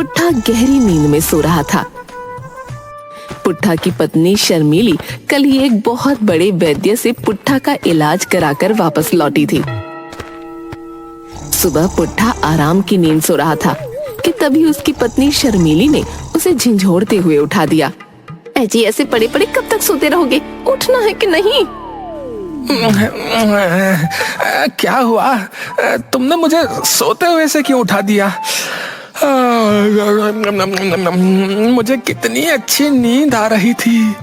पुट्ठा गहरी नींद में सो रहा था। पुट्ठा की पत्नी शर्मीली कल ही एक बहुत बड़े वैद्य से पुट्ठा का इलाज कराकर वापस लौटी थी। सुबह पुट्ठा आराम की नींद सो रहा था कि तभी उसकी पत्नी शर्मीली ने उसे झंझोड़ते हुए उठा दिया। ऐजी ऐसे पड़े पड़े कब तक सोते रहोगे? उठना है कि नहीं? क्या हुआ? तुमने मुझे सोते हुए से क्यों उठा दिया? मुझे कितनी अच्छी नींद आ रही थी।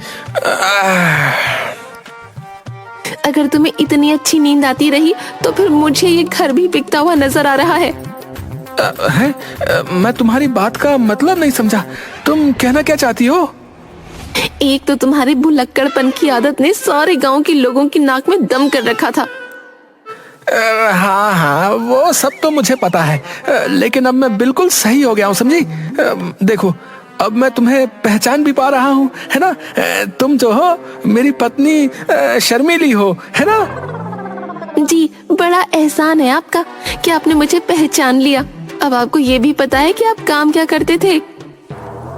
अगर तुम्हें इतनी अच्छी नींद आती रही तो फिर मुझे ये घर भी बिकता हुआ नजर आ रहा है। मैं तुम्हारी बात का मतलब नहीं समझा। तुम कहना क्या चाहती हो? एक तो तुम्हारे भुलक्कड़पन की आदत ने सारे गांव के लोगों की नाक में दम कर रखा था। हाँ, वो सब तो मुझे पता है, लेकिन अब मैं बिल्कुल सही हो गया हूँ, समझी? देखो, अब मैं तुम्हें पहचान भी पा रहा हूँ, है ना? तुम जो हो मेरी पत्नी शर्मीली हो, है ना? जी, बड़ा एहसान है आपका कि आपने मुझे पहचान लिया। अब आपको ये भी पता है कि आप काम क्या करते थे।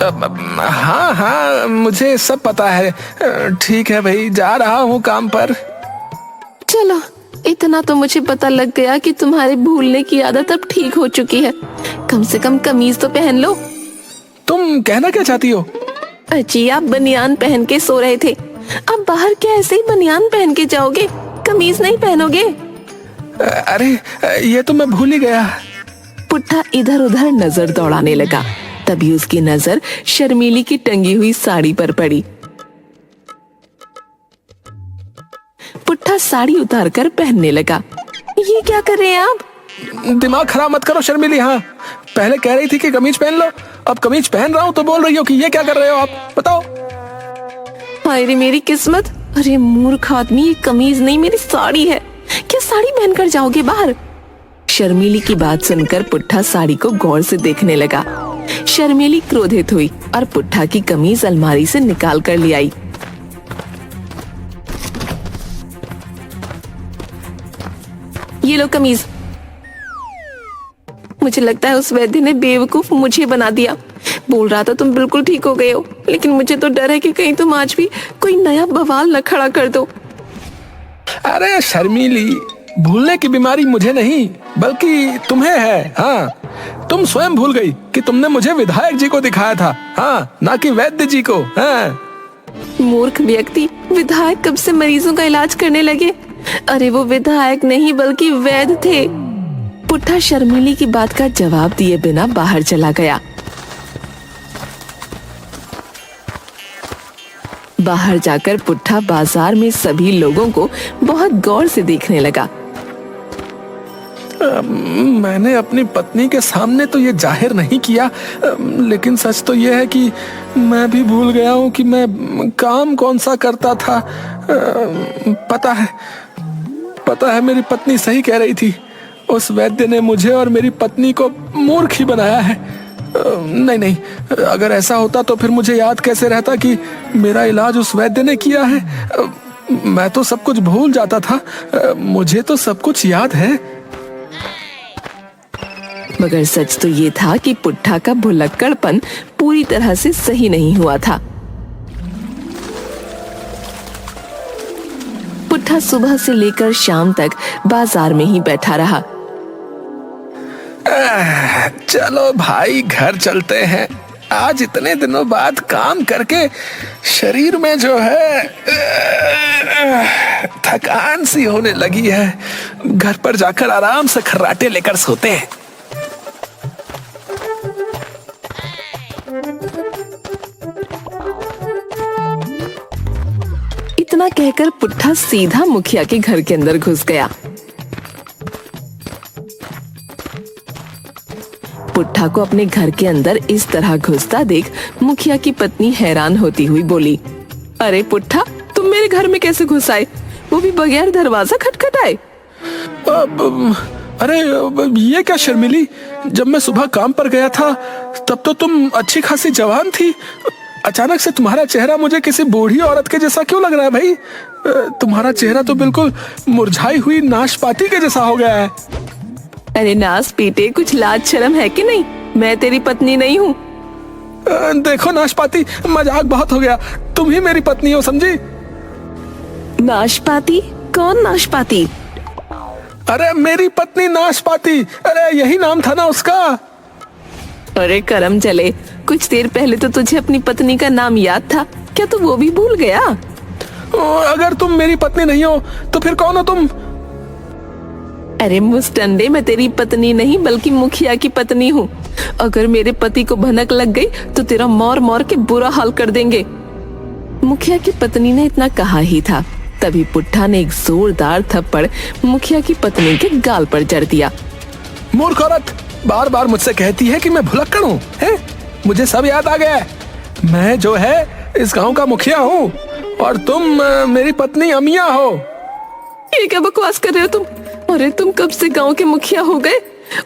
हाँ, मुझे सब पता है। ठीक है भाई, जा रहा हूँ काम पर। चलो, इतना तो मुझे पता लग गया कि तुम्हारे भूलने की आदत अब ठीक हो चुकी है। कम से कम कमीज तो पहन लो। तुम कहना क्या चाहती हो? जी, आप बनियान पहन के सो रहे थे। अब बाहर क्या ऐसे ही बनियान पहन के जाओगे? कमीज नहीं पहनोगे? अरे, ये तो मैं भूल ही गया। पुट्ठा इधर उधर नजर दौड़ाने लगा। तभी उसकी नजर शर्मीली की टंगी हुई साड़ी पर पड़ी। पुट्ठा साड़ी उतारकर पहनने लगा। ये क्या कर रहे हैं आप? दिमाग खराब मत करो शर्मीली। हाँ, पहले कह रही थी कि कमीज पहन लो, अब कमीज पहन रहा हूँ तो बोल रही हो कि ये क्या कर रहे हो आप? बताओ। हाय रे मेरी किस्मत। अरे मूर्ख आदमी, ये कमीज नहीं मेरी साड़ी है। क्या साड़ी पहनकर जाओगे बाहर? शर्मीली की बात सुनकर पुट्ठा साड़ी को गौर से देखने लगा। शर्मीली क्रोधित हुई और पुट्ठा की कमीज अलमारी से निकाल कर ले आई। ये लो कमीज। मुझे लगता है उस वैद्य ने बेवकूफ मुझे बना दिया। बोल रहा था तुम बिल्कुल ठीक हो गए हो, लेकिन मुझे तो डर है कि कहीं तुम आज भी कोई नया बवाल न खड़ा कर दो। अरे शर्मीली, भूलने की बीमारी मुझे नहीं बल्कि तुम्हें है। हाँ, तुम स्वयं भूल गई कि तुमने मुझे विधायक जी को दिखाया था, हाँ, ना कि वैद्य जी को। हाँ। मूर्ख व्यक्ति, विधायक कब से मरीजों का इलाज करने लगे? अरे वो विधायक नहीं बल्कि वैद्य थे। पुट्ठा शर्मीली की बात का जवाब दिए बिना बाहर चला गया। बाहर जाकर पुट्ठा बाजार में सभी लोगों को बहुत गौर से देखने लगा। मैंने अपनी पत्नी के सामने तो ये जाहिर नहीं किया, लेकिन सच तो ये है कि मैं भी भूल गया हूँ कि मैं काम कौन सा करता था। पता है मेरी पत्नी सही कह रही थी। उस वैद्य ने मुझे और मेरी पत्नी को मूर्ख ही बनाया है। नहीं, अगर ऐसा होता तो फिर मुझे याद कैसे रहता कि मेरा इलाज उस वैद्य ने किया है। मैं तो सब कुछ भूल जाता था, मुझे तो सब कुछ याद है। मगर सच तो ये था कि पुट्ठा का भुलक्कड़पन पूरी तरह से सही नहीं हुआ था। पुट्ठा सुबह से लेकर शाम तक बाजार में ही बैठा रहा। चलो भाई, घर चलते हैं। आज इतने दिनों बाद काम करके शरीर में जो है थकान सी होने लगी है। घर पर जाकर आराम से खर्राटे लेकर सोते हैं। इतना कहकर पुट्ठा सीधा मुखिया के घर के अंदर घुस गया। पुट्ठा को अपने घर के अंदर इस तरह घुसता देख मुखिया की पत्नी हैरान होती हुई बोली, अरे पुट्ठा, तुम मेरे घर में कैसे घुस आए, वो भी बगैर दरवाजा खटखटाए? अरे ये क्या शर्मिली, जब मैं सुबह काम पर गया था तब तो तुम अच्छी खासी जवान थी। अचानक से तुम्हारा चेहरा मुझे किसी बूढ़ी औरत के जैसा क्यों लग रहा है भाई? तुम्हारा चेहरा तो बिल्कुल मुरझाई हुई नाशपाती के जैसा हो गया है। अरे नास पीटे, कुछ लाज शर्म है कि नहीं? मैं तेरी पत्नी नहीं हूँ। देखो नाशपाती, मजाक बहुत हो गया। तुम ही मेरी पत्नी हो, समझी? नाशपाती? कौन नाशपाती? अरे मेरी पत्नी नाशपाती, अरे यही नाम था ना उसका। अरे करम चले, कुछ देर पहले तो तुझे अपनी पत्नी का नाम याद था, क्या तू वो भी भूल गया? अगर तुम मेरी पत्नी नहीं हो तो फिर कौन हो तुम? अरे मुस्टंडे, मैं तेरी पत्नी नहीं बल्कि मुखिया की पत्नी हूँ। अगर मेरे पति को भनक लग गई तो तेरा मार मार के बुरा हाल कर देंगे। मुखिया की पत्नी ने इतना कहा ही था, तभी पुट्ठा ने एक जोरदार थप्पड़ मुखिया की पत्नी के गाल पर जड़ दिया। मूर्ख औरत, बार बार मुझसे कहती है कि मैं भुलक्कड़ हूँ, हैं? मुझे सब याद आ गया है। मैं जो है इस गांव का मुखिया हूँ और तुम मेरी पत्नी अमिया हो। ये क्या बकवास कर रहे हो तुम? अरे तुम कब से गांव के मुखिया हो गए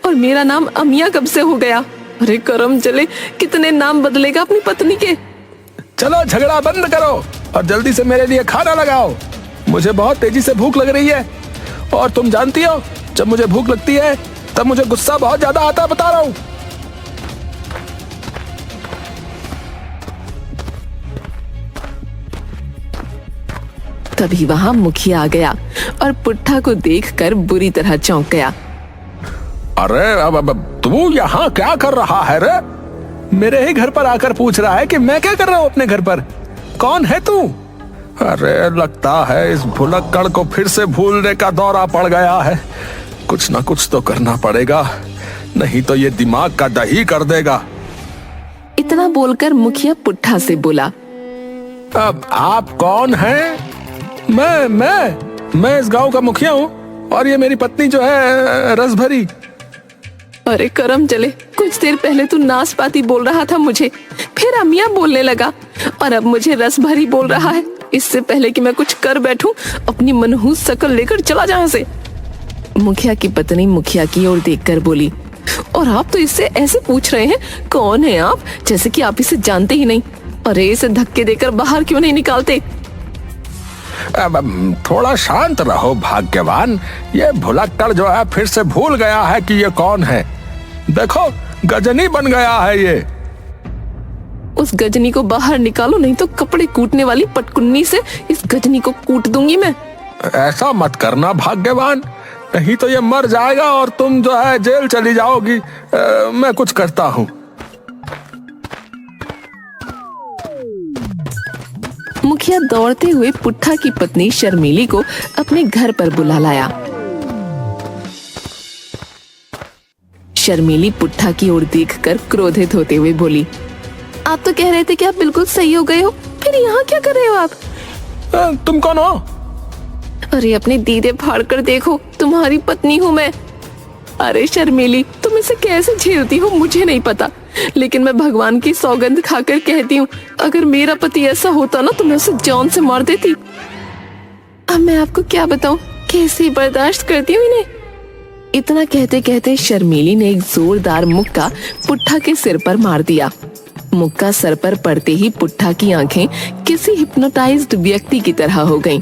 और मेरा नाम अमिया कब से हो गया? अरे करम चले, कितने नाम बदलेगा अपनी पत्नी के? चलो झगड़ा बंद करो और जल्दी से मेरे लिए खाना लगाओ। मुझे बहुत तेजी से भूख लग रही है और तुम जानती हो जब मुझे भूख लगती है तब मुझे गुस्सा बहुत ज्यादा आता है, बता रहा हूँ। तभी वहां मुखिया आ गया और पुट्ठा को देखकर बुरी तरह चौंक गया। अरे अब तू यहाँ क्या कर रहा है रे? मेरे ही घर पर आकर पूछ रहा है कि मैं क्या कर रहा हूँ अपने घर पर। कौन है तू? अरे लगता है इस भुलक्कड़ को फिर से भूलने का दौरा पड़ गया है। कुछ ना कुछ तो करना पड़ेगा, नहीं तो ये दिमाग का दही कर देगा। इतना बोलकर मुखिया पुट्ठा से बोला, अब आप कौन हैं? मैं इस गांव का मुखिया हूँ और ये मेरी पत्नी जो है रसभरी। अरे करम चले, कुछ देर पहले तू नाशपाती बोल रहा था मुझे, फिर अमिया बोलने लगा और अब मुझे रसभरी बोल रहा है। इससे पहले कि मैं कुछ कर बैठूं, अपनी मनहूस शकल लेकर चला जा यहाँ से। मुखिया की पत्नी मुखिया की ओर देखकर बोली, और आप तो इससे ऐसे पूछ रहे हैं कौन है आप, जैसे कि आप इसे जानते ही नहीं। अरे इसे धक्के देकर बाहर क्यों नहीं निकालते? अब थोड़ा शांत रहो भाग्यवान, ये भुलक्कड़ जो है फिर से भूल गया है कि ये कौन है। देखो गजनी बन गया है ये। उस गजनी को बाहर निकालो, नहीं तो कपड़े कूटने वाली पटकुन्नी से इस गजनी को कूट दूंगी मैं। ऐसा मत करना भाग्यवान, नहीं तो ये मर जाएगा और तुम जो है जेल चली जाओगी। मैं कुछ करता हूँ। मुखिया दौड़ते हुए पुट्ठा की पत्नी शर्मीली को अपने घर पर बुला लाया। शर्मीली पुट्ठा की ओर देखकर क्रोधित होते हुए बोली, आप तो कह रहे थे कि आप बिल्कुल सही हो गए हो, फिर यहाँ क्या कर रहे हो आप? तुम कौन हो? अरे अपने दीदे फाड़ कर देखो, तुम्हारी पत्नी हूँ मैं। अरे शर्मीली, तुम इसे कैसे झेलती हो मुझे नहीं पता, लेकिन मैं भगवान की सौगंध खाकर कहती हूँ, अगर मेरा पति ऐसा होता ना तो मैं उसे जान से मार देती। अब मैं आपको क्या बताऊं, कैसे बर्दाश्त करती हूँ इन्हें। इतना कहते कहते शर्मीली ने एक जोरदार मुक्का पुट्ठा के सिर पर मार दिया। मुक्का सर पर पड़ते ही पुट्ठा की आंखें किसी हिप्नोटाइज्ड व्यक्ति की तरह हो गईं।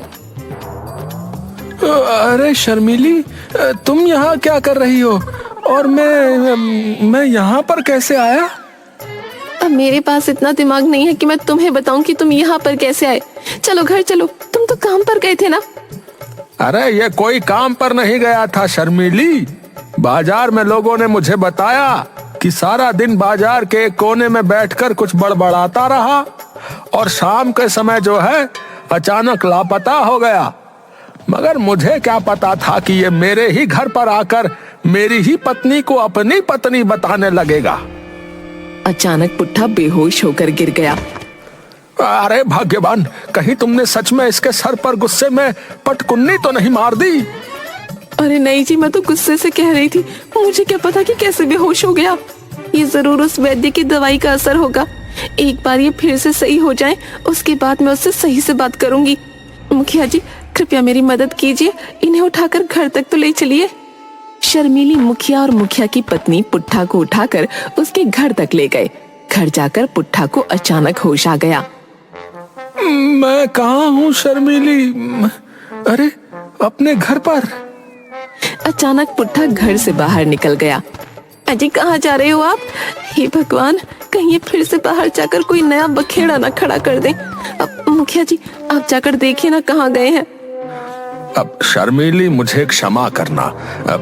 अरे शर्मीली, तुम यहाँ क्या कर रही हो और मैं यहाँ पर कैसे आया? अब मेरे पास इतना दिमाग नहीं है कि मैं तुम्हें बताऊं कि तुम यहाँ पर कैसे आए। चलो घर चलो, तुम तो काम पर गए थे ना। अरे ये कोई काम पर नहीं गया था शर्मीली, बाजार में लोगों ने मुझे बताया कि सारा दिन बाजार के कोने में बैठकर कुछ बड़बड़ाता रहा और शाम के समय जो है अचानक लापता हो गया। मगर मुझे क्या पता था कि ये मेरे ही घर पर आकर मेरी ही पत्नी को अपनी पत्नी बताने लगेगा। अचानक पुट्ठा बेहोश होकर गिर गया। अरे भाग्यवान, कहीं तुमने सच में इसके सर पर गुस्से में पटकुन्नी तो नहीं मार दी? अरे नहीं जी, मैं तो गुस्से से कह रही थी, मुझे क्या पता कि कैसे बेहोश हो गया। ये जरूर उस वैद्य की दवाई का असर होगा। एक बार ये फिर से सही हो जाए, उसके बाद मैं उससे सही से बात करूंगी। मुखिया जी कृपया मेरी मदद कीजिए, इन्हें उठाकर घर तक तो ले चलिए। शर्मीली मुखिया और मुखिया की पत्नी पुट्ठा को उठाकर उसके घर तक ले गए। घर जाकर पुट्ठा को अचानक होश आ गया। मैं कहाँ हूँ शर्मीली? अरे अपने घर पर। अचानक पुट्ठा घर से बाहर निकल गया। अजी कहाँ जा रहे हो आप? हे भगवान, कहीं ये फिर से बाहर जाकर कोई नया बखेड़ा ना खड़ा कर दे। अब मुखिया जी आप जाकर देखिए ना कहाँ गए हैं। अब शर्मीली मुझे क्षमा करना।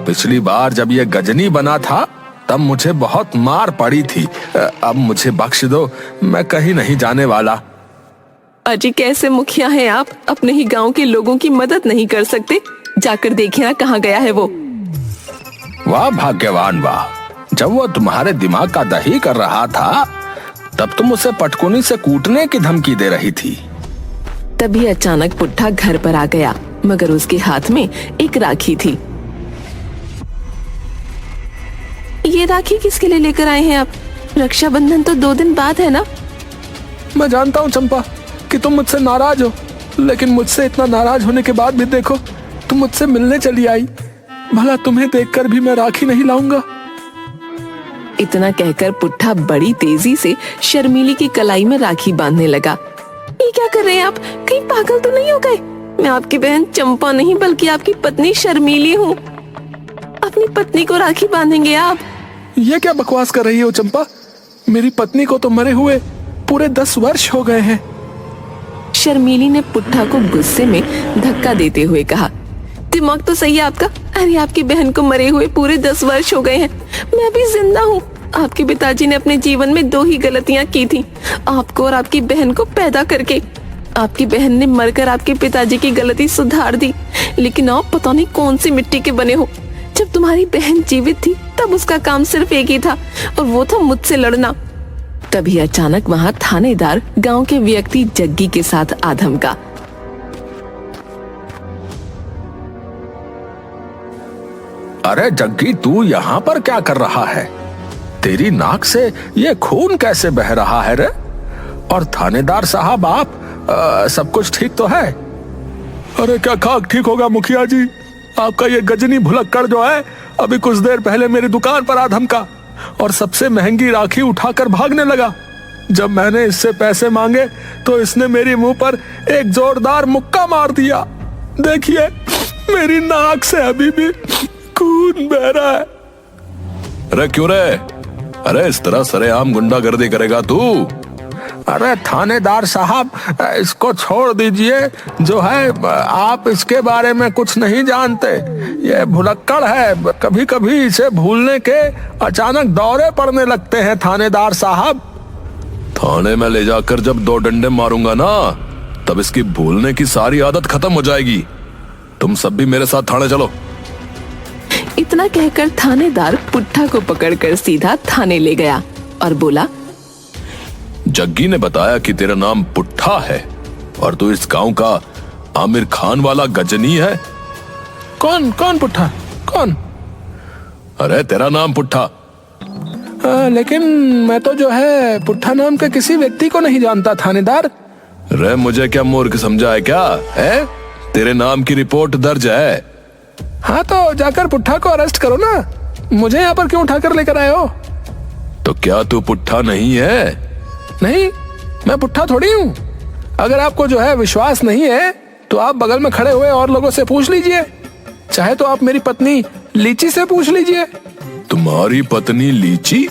पिछली बार जब ये गजनी बना था तब मुझे बहुत मार पड़ी थी। अब मुझे बख्श दो, मैं कहीं नहीं जाने वाला। अजी कैसे मुखिया हैं आप? अपने ही गांव के लोगों की मदद नहीं कर सकते? जाकर देखिए ना कहाँ गया है वो। वाह भाग्यवान वाह, जब वो तुम्हारे दिमाग का दही कर रहा था तब तुम उसे पटकुनी से कूटने की धमकी दे रही थी। तभी अचानक पुट्ठा घर पर आ गया, मगर उसके हाथ में एक राखी थी। ये राखी किसके लिए लेकर आए हैं आप? रक्षाबंधन तो 2 दिन बाद है ना? मैं जानता हूँ चंपा कि तुम मुझसे नाराज हो, लेकिन मुझसे इतना नाराज होने के बाद भी देखो तुम मुझसे मिलने चली आई। भला तुम्हें देखकर भी मैं राखी नहीं लाऊंगा? इतना कहकर पुट्ठा बड़ी तेजी से शर्मीली की कलाई में राखी बांधने लगा। ये क्या कर रहे हैं आप? कहीं पागल तो नहीं हो गए? मैं आपकी बहन चंपा नहीं बल्कि आपकी पत्नी शर्मीली हूँ। अपनी पत्नी को राखी बांधेंगे आप? ये क्या बकवास कर रही हो चंपा? मेरी पत्नी को तो मरे हुए पूरे 10 वर्ष हो गए हैं। शर्मीली ने पुट्ठा को गुस्से में धक्का देते हुए कहा, दिमाग तो सही है आपका। अरे आपकी बहन को मरे हुए पूरे 10 वर्ष हो गए हैं, मैं अभी जिंदा हूँ। आपके पिताजी ने अपने जीवन में 2 ही गलतियाँ की थी, आपको और आपकी बहन को पैदा करके। आपकी बहन ने मरकर आपके पिताजी की गलती सुधार दी, लेकिन आप पता नहीं कौन सी मिट्टी के बने हो। जब तुम्हारी बहन जीवित थी तब उसका काम सिर्फ एक ही था, और वो था मुझसे लड़ना। तभी अचानक वहाँ थानेदार गांव के व्यक्ति जग्गी के साथ आ धमका। अरे जग्गी, तू यहाँ पर क्या कर रहा है? तेरी नाक से ये खून कैसे बह रहा है रे? और थानेदार साहब आप सब कुछ ठीक तो है? अरे क्या खाक ठीक होगा मुखिया जी, आपका ये गजनी भुलक्कड़ जो है अभी कुछ देर पहले मेरी दुकान पर आ धमका और सबसे महंगी राखी उठाकर भागने लगा। जब मैंने इससे पैसे मांगे तो इसने मेरी मुंह पर एक जोरदार मुक्का मार दिया। देखिए मेरी नाक से अभी भी खून बह रहा है। अरे क्यों रे? अरे इस तरह सरेआम गुंडागर्दी करेगा तू? अरे थानेदार साहब, इसको छोड़ दीजिए। जो है आप इसके बारे में कुछ नहीं जानते। ये भुलक्कड़ है, कभी कभी इसे भूलने के अचानक दौरे पड़ने लगते हैं थानेदार साहब। थाने में ले जाकर जब 2 डंडे मारूंगा ना, तब इसकी भूलने की सारी आदत खत्म हो जाएगी। तुम सब भी मेरे साथ थाने चलो। इतना कहकर थानेदार पुट्ठा को पकड़कर सीधा थाने ले गया और बोला, जग्गी ने बताया कि तेरा नाम पुट्ठा है और तू इस गांव का आमिर खान वाला गजनी है। कौन कौन पुट्ठा? कौन? अरे तेरा नाम पुट्ठा। लेकिन मैं तो जो है पुट्ठा नाम के किसी व्यक्ति को नहीं जानता थानेदार। रे मुझे क्या मूर्ख समझा है क्या? है तेरे नाम की रिपोर्ट दर्ज है। हाँ तो जाकर पुट्ठा को अरेस्ट करो ना, मुझे यहाँ पर क्यों उठाकर लेकर आए हो? तो क्या तू पुट्ठा नहीं है? नहीं, मैं पुट्ठा थोड़ी हूँ। अगर आपको जो है विश्वास नहीं है तो आप बगल में खड़े हुए और लोगों से पूछ लीजिए। चाहे तो आप मेरी पत्नी लीची से पूछ लीजिए। तुम्हारी पत्नी लीची?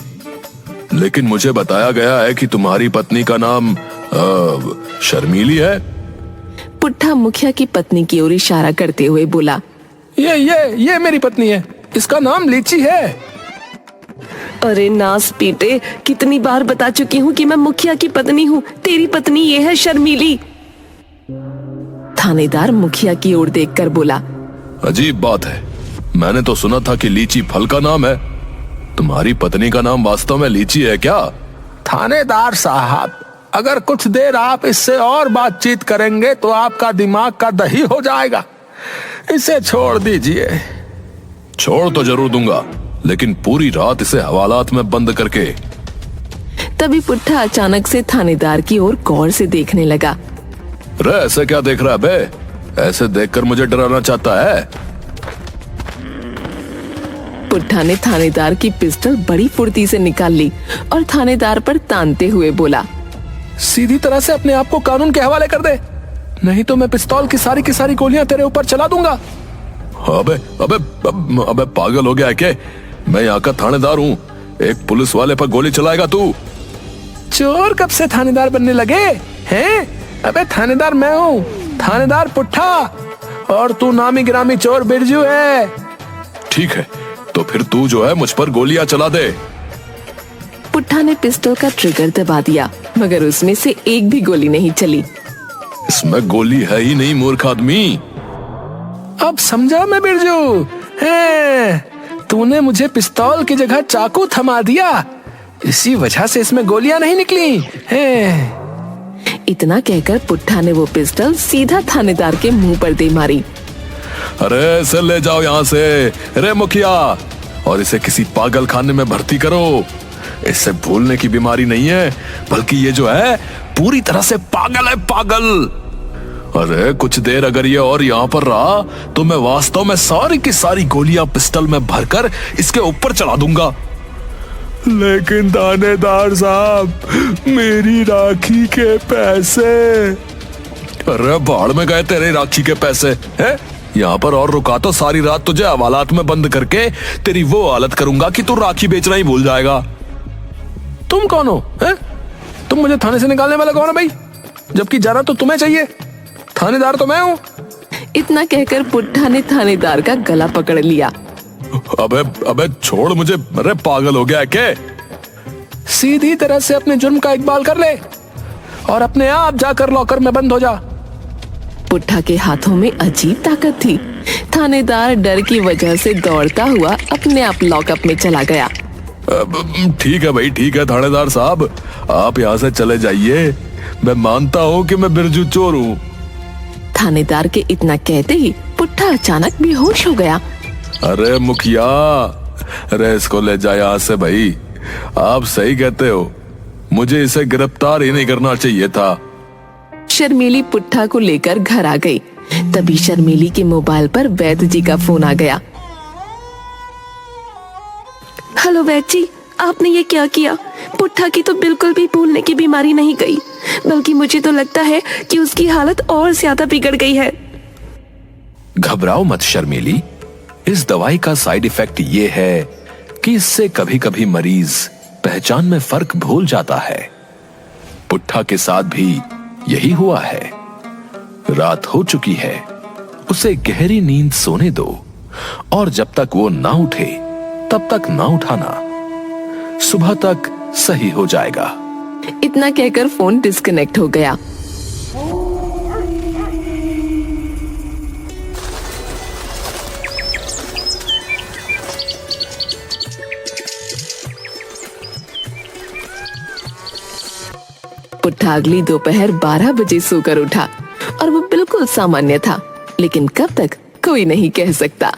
लेकिन मुझे बताया गया है कि तुम्हारी पत्नी का नाम शर्मीली है। पुट्ठा मुखिया की पत्नी की ओर इशारा करते हुए बोला, ये मेरी पत्नी है, इसका नाम लीची है। अरे नास पीटे, कितनी बार बता चुकी हूँ कि मैं मुखिया की पत्नी हूँ। तेरी पत्नी ये है शर्मीली। थानेदार मुखिया की ओर देखकर बोला, अजीब बात है, मैंने तो सुना था कि लीची फल का नाम है। तुम्हारी पत्नी का नाम वास्तव में लीची है क्या? थानेदार साहब, अगर कुछ देर आप इससे और बातचीत करेंगे तो आपका दिमाग का दही हो जाएगा। इसे छोड़ दीजिए। छोड़ तो जरूर दूंगा, लेकिन पूरी रात इसे हवालात में बंद करके। तभी पुट्ठा अचानक से थानेदार की ओर गौर से देखने लगा। रे ऐसे क्या देख रहा है बे? ऐसे देखकर मुझे डराना चाहता है? पुट्ठा ने थानेदार की पिस्टल बड़ी फुर्ती से निकाल ली और थानेदार पर तानते हुए बोला, सीधी तरह से अपने आप को कानून के हवाले कर दे, नहीं तो मैं पिस्तौल की सारी गोलियां तेरे ऊपर चला दूंगा। अबे अबे अबे पागल हो गया है क्या? मैं यहाँ का थानेदार हूँ, एक पुलिस वाले पर गोली चलाएगा तू? चोर कब से थानेदार बनने लगे हैं? अबे थानेदार मैं हूँ, थानेदार पुट्ठा, और तू नामी गिरामी चोर बिरजू है। ठीक है, तो फिर तू जो है मुझ पर गोलियां चला दे। पुट्ठा ने पिस्टल का ट्रिगर दबा दिया, मगर उसमें से एक भी गोली नहीं चली। इसमें गोली है ही नहीं मूर्ख आदमी। अब समझा मैं बिरजू है, तूने मुझे पिस्तौल की जगह चाकू थमा दिया, इसी वजह से इसमें गोलियां नहीं निकली हैं। इतना कहकर पुट्ठा ने वो पिस्टल सीधा थानेदार के मुंह पर दे मारी। अरे इसे ले जाओ यहाँ से, रे मुखिया, और इसे किसी पागल खाने में भर्ती करो। इससे भूलने की बीमारी नहीं है, बल्कि ये जो है पूरी तरह से पागल है, पागल। अरे कुछ देर अगर ये और यहाँ पर रहा तो मैं वास्तव में सारी की सारी गोलियां पिस्टल में भरकर इसके ऊपर चला दूंगा। लेकिन थानेदार साहब, मेरी राखी के पैसे। अरे बाढ़ में गए तेरे राखी के पैसे हैं? यहाँ पर और रुका तो सारी रात तुझे हवालात में बंद करके तेरी वो हालत करूंगा कि तू राखी बेचना ही भूल जाएगा। तुम कौन हो हैं? तुम मुझे थाने से निकालने वाला कौन है भाई? जबकि जाना तो तुम्हें चाहिए, थानेदार तो मैं हूँ। इतना कहकर पुट्ठा ने थानेदार का गला पकड़ लिया। अबे छोड़ मुझे, अरे पागल हो गया है क्या? सीधी तरह से अपने जुर्म का इकबाल कर ले और अपने आप जाकर लॉकर में बंद हो जा। पुट्ठा के हाथों में अजीब ताकत थी। थानेदार डर की वजह से दौड़ता हुआ अपने आप लॉकअप में चला गया। ठीक है भाई, ठीक है थानेदार साहब, आप यहाँ से चले जाइए। मैं मानता हूँ कि मैं बिरजू चोर हूँ। थानेदार के इतना कहते ही पुट्ठा अचानक बेहोश हो गया। अरे मुखिया, अरे इसको ले जाए यहाँ से भाई। आप सही कहते हो, मुझे इसे गिरफ्तार ही नहीं करना चाहिए था। शर्मीली पुट्ठा को लेकर घर आ गई। तभी शर्मीली के मोबाइल पर वैद्य जी का फोन आ गया। हेलो वैद्य जी, आपने ये क्या किया? पुट्ठा की तो बिल्कुल भी भूलने की बीमारी नहीं गई, बल्कि मुझे तो लगता है कि उसकी हालत और ज्यादा बिगड़ गई है। घबराओ मत शर्मीली, इस दवाई का साइड इफेक्ट ये है कि इससे कभी कभी मरीज पहचान में फर्क भूल जाता है। पुट्ठा के साथ भी यही हुआ है। रात हो चुकी है, उसे गहरी नींद सोने दो, और जब तक वो ना उठे तब तक ना उठाना। सुबह तक सही हो जाएगा। इतना कहकर फोन डिस्कनेक्ट हो गया। पुट्ठा अगली दोपहर 12 बजे सोकर उठा और वो बिल्कुल सामान्य था, लेकिन कब तक कोई नहीं कह सकता।